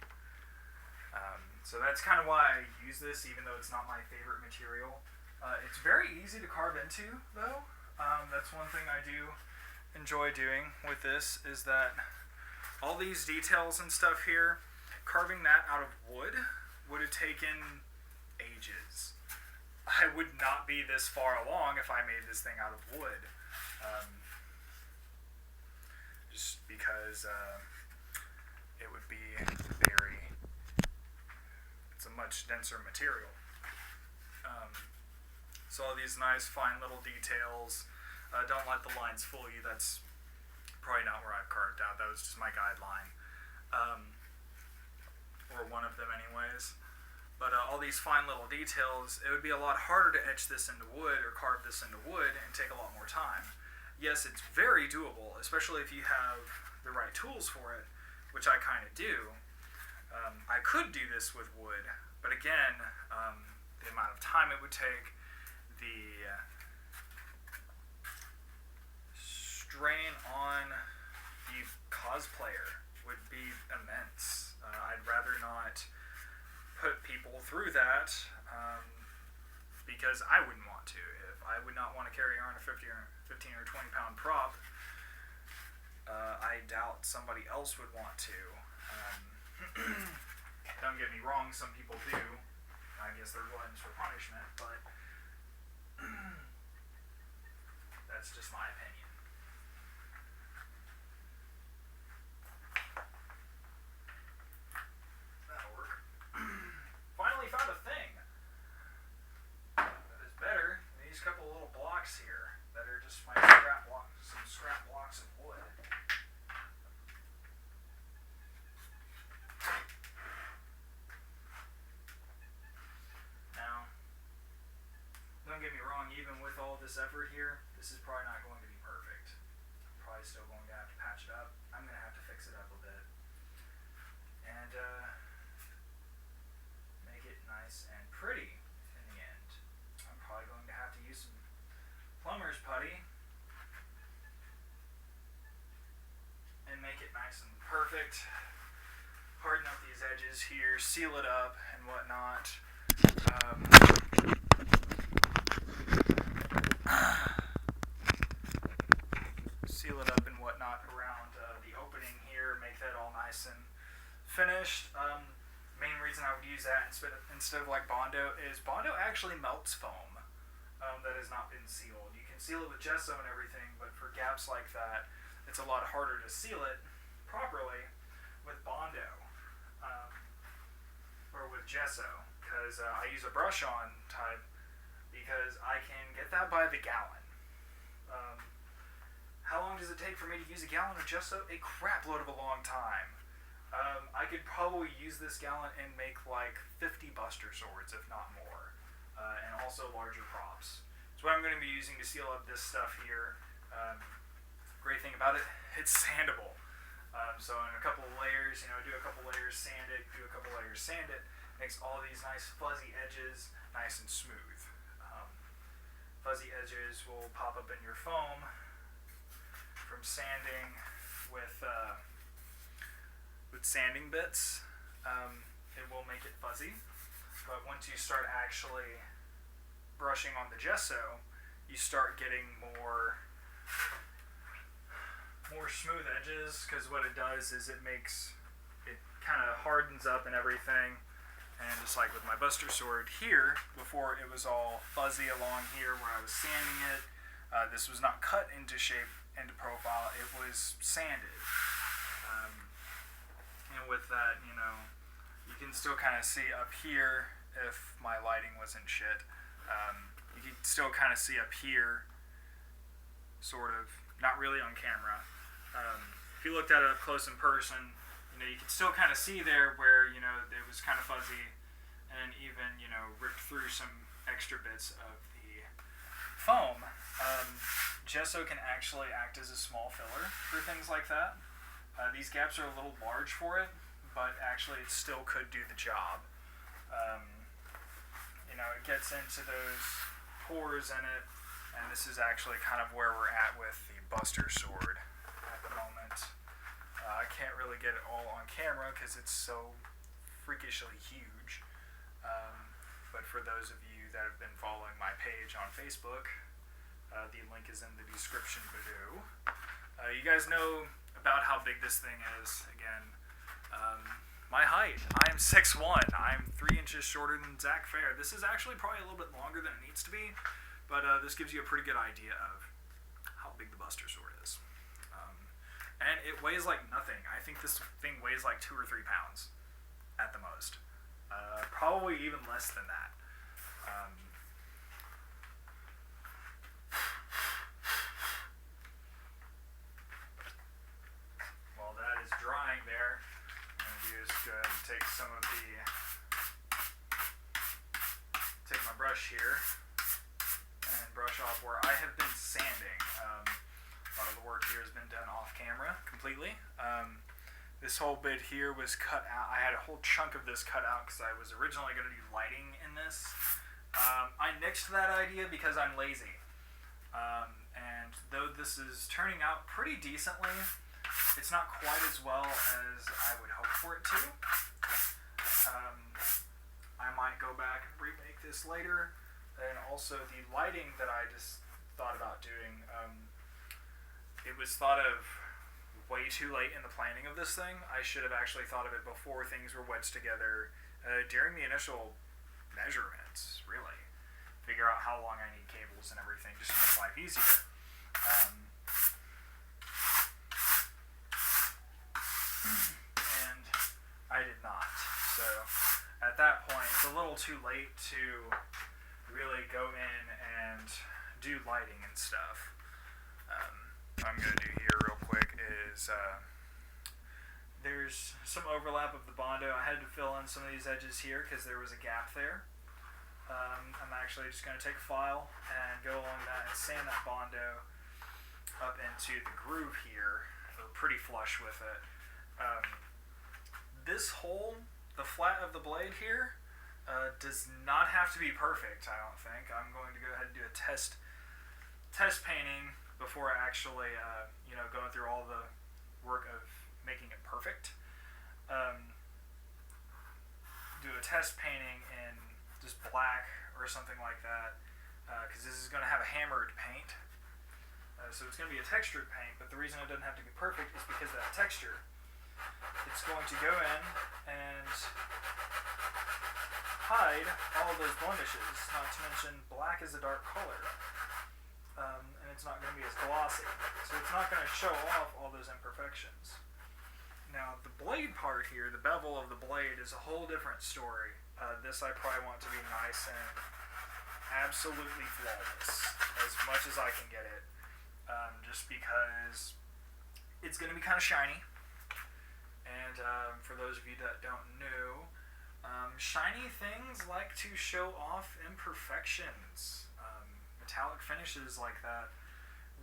So that's kind of why I use this, even though it's not my favorite material. It's very easy to carve into, though. That's one thing I do enjoy doing with this, is that all these details and stuff here, carving that out of wood would have taken ages. I would not be this far along if I made this thing out of wood. Just because it would be it's a much denser material. So all these nice fine little details. Don't let the lines fool you. That's probably not where I've carved out. That was just my guideline. Or one of them anyways. But all these fine little details, it would be a lot harder to etch this into wood or carve this into wood and take a lot more time. Yes, it's very doable, especially if you have the right tools for it, which I kind of do. I could do this with wood, but again, the amount of time it would take, the strain on the cosplayer would be immense. I'd rather not put people through that because I wouldn't want to. If I would not want to carry around a 15 or 20 pound prop, I doubt somebody else would want to. Don't get me wrong, some people do. I guess they're gluttons for punishment, but that's just my opinion. That'll work. Finally found a thing that is better this effort here, this is probably not going to be perfect. I'm probably still going to have to patch it up. I'm going to have to fix it up a bit. And make it nice and pretty in the end. I'm probably going to have to use some plumber's putty and make it nice and perfect. Harden up these edges here, seal it up and whatnot. Seal it up and whatnot around the opening here, make that all nice and finished. Main reason I would use that instead of like Bondo is Bondo actually melts foam that has not been sealed. You can seal it with gesso and everything, but for gaps like that, it's a lot harder to seal it properly with Bondo or with gesso, because I use a brush-on type because I can get that by the gallon. How long does it take for me to use a gallon of gesso? A crap load of a long time. I could probably use this gallon and make like 50 Buster Swords, if not more, and also larger props. So what I'm going to be using to seal up this stuff here, great thing about it, it's sandable. So in a couple of layers, do a couple layers, sand it, do a couple layers, sand it, makes all these nice fuzzy edges nice and smooth. Fuzzy edges will pop up in your foam from sanding with sanding bits. It will make it fuzzy, but once you start actually brushing on the gesso, you start getting more smooth edges, because what it does is it kind of hardens up and everything. And just like with my Buster Sword here, before it was all fuzzy along here where I was sanding it. This was not cut into shape, into profile, it was sanded. And with that, you can still kind of see up here, if my lighting wasn't shit, you can still kind of see up here, sort of, not really on camera. If you looked at it up close in person, you could still kind of see there where, it was kind of fuzzy, and even, ripped through some extra bits of the foam. Gesso can actually act as a small filler for things like that. These gaps are a little large for it, but actually it still could do the job. It gets into those pores in it, and this is actually kind of where we're at with the Buster Sword at the moment. I can't really get it all on camera because it's so freakishly huge. But for those of you that have been following my page on Facebook, the link is in the description below. You guys know about how big this thing is. Again, my height. I am 6'1". I'm 3 inches shorter than Zach Fair. This is actually probably a little bit longer than it needs to be, but this gives you a pretty good idea of how big the Buster Sword is. And it weighs like nothing. I think this thing weighs like 2 or 3 pounds at the most. Probably even less than that. While that is drying there, I'm going to just go ahead and take take my brush here and brush off where I have been sanding. A lot of the work here has been done off camera completely. This whole bit here was cut out. I had a whole chunk of this cut out because I was originally going to do lighting in this. I nixed that idea because I'm lazy. And though this is turning out pretty decently, it's not quite as well as I would hope for it to. I might go back and remake this later. And also the lighting that I just thought about doing, it was thought of way too late in the planning of this thing. I should have actually thought of it before things were wedged together during the initial measurements, really. Figure out how long I need cables and everything just to make life easier. And I did not. So at that point, it's a little too late to really go in and do lighting and stuff. What I'm going to do here real quick is there's some overlap of the Bondo. I had to fill in some of these edges here because there was a gap there. I'm actually just going to take a file and go along that and sand that Bondo up into the groove here, or pretty flush with it. This hole, the flat of the blade here, does not have to be perfect, I don't think. I'm going to go ahead and do a test painting before actually, going through all the work of making it perfect. Do a test painting in just black or something like that, because this is going to have a hammered paint. So it's going to be a textured paint, but the reason it doesn't have to be perfect is because of that texture. It's going to go in and hide all of those blemishes, not to mention black is a dark color, and it's not going to be as glossy, so it's not going to show off all those imperfections. Now the blade part here, the bevel of the blade, is a whole different story. This I probably want to be nice and absolutely flawless, as much as I can get it, just because it's going to be kind of shiny. And for those of you that don't know, shiny things like to show off imperfections. Metallic finishes like that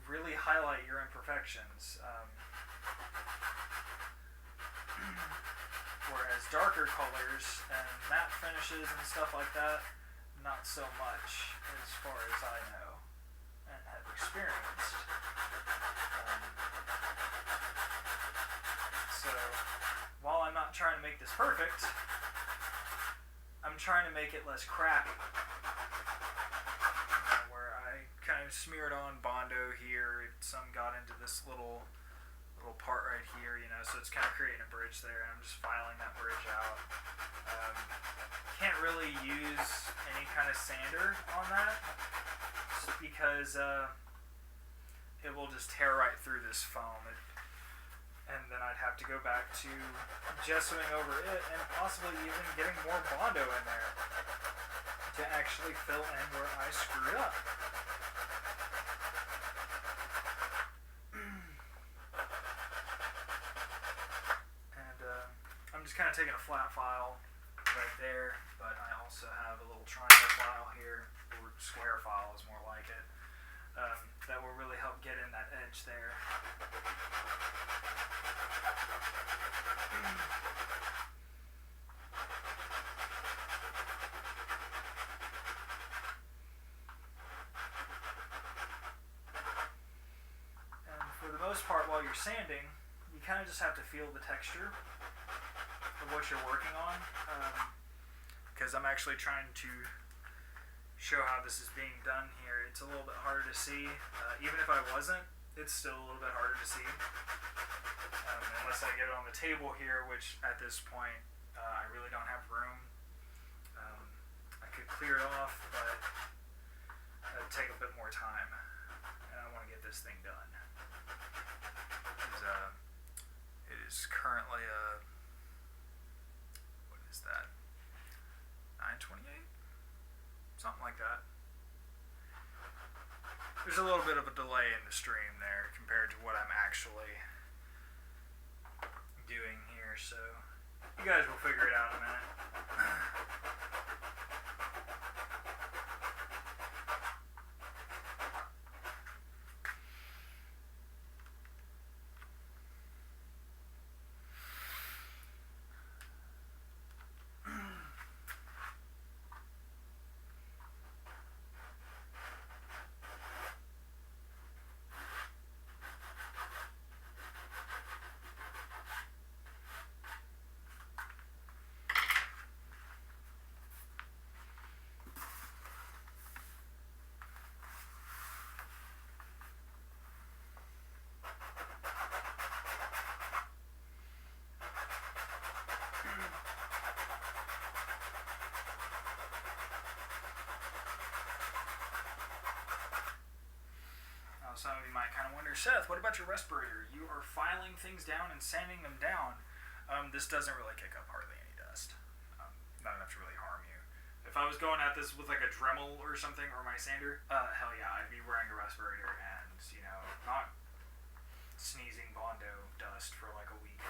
really highlight your imperfections. Whereas darker colors and matte finishes and stuff like that, not so much, as far as I know and have experienced. So, while I'm not trying to make this perfect, I'm trying to make it less crappy. Where I kind of smeared on Bondo here, some got into this little part right here, so it's kind of creating a bridge there, and I'm just filing that bridge out. Can't really use any kind of sander on that, just because it will just tear right through this foam. And then I'd have to go back to gessoing over it and possibly even getting more Bondo in there to actually fill in where I screwed up. And I'm just kind of taking a flat file right there, but I also have a little triangle file here, or square file is more like it. That will really help get in that edge there. And for the most part, while you're sanding, you kind of just have to feel the texture of what you're working on, because I'm actually trying to show how this is being done here. It's a little bit harder to see. Even if I wasn't, it's still a little bit harder to see. Unless I get it on the table here, which at this point I really don't have room. I could clear it off, but it would take a bit more time. And I want to get this thing done. It is currently what is that? 9:28? Something like that. There's a little bit of a delay in the stream there compared to what I'm actually doing here, so you guys will figure it out in a minute. Some of you might kind of wonder, Seth, what about your respirator? You are filing things down and sanding them down. This doesn't really kick up hardly any dust. Not enough to really harm you. If I was going at this with like a Dremel or something, or my sander, hell yeah, I'd be wearing a respirator and, not sneezing Bondo dust for like a week.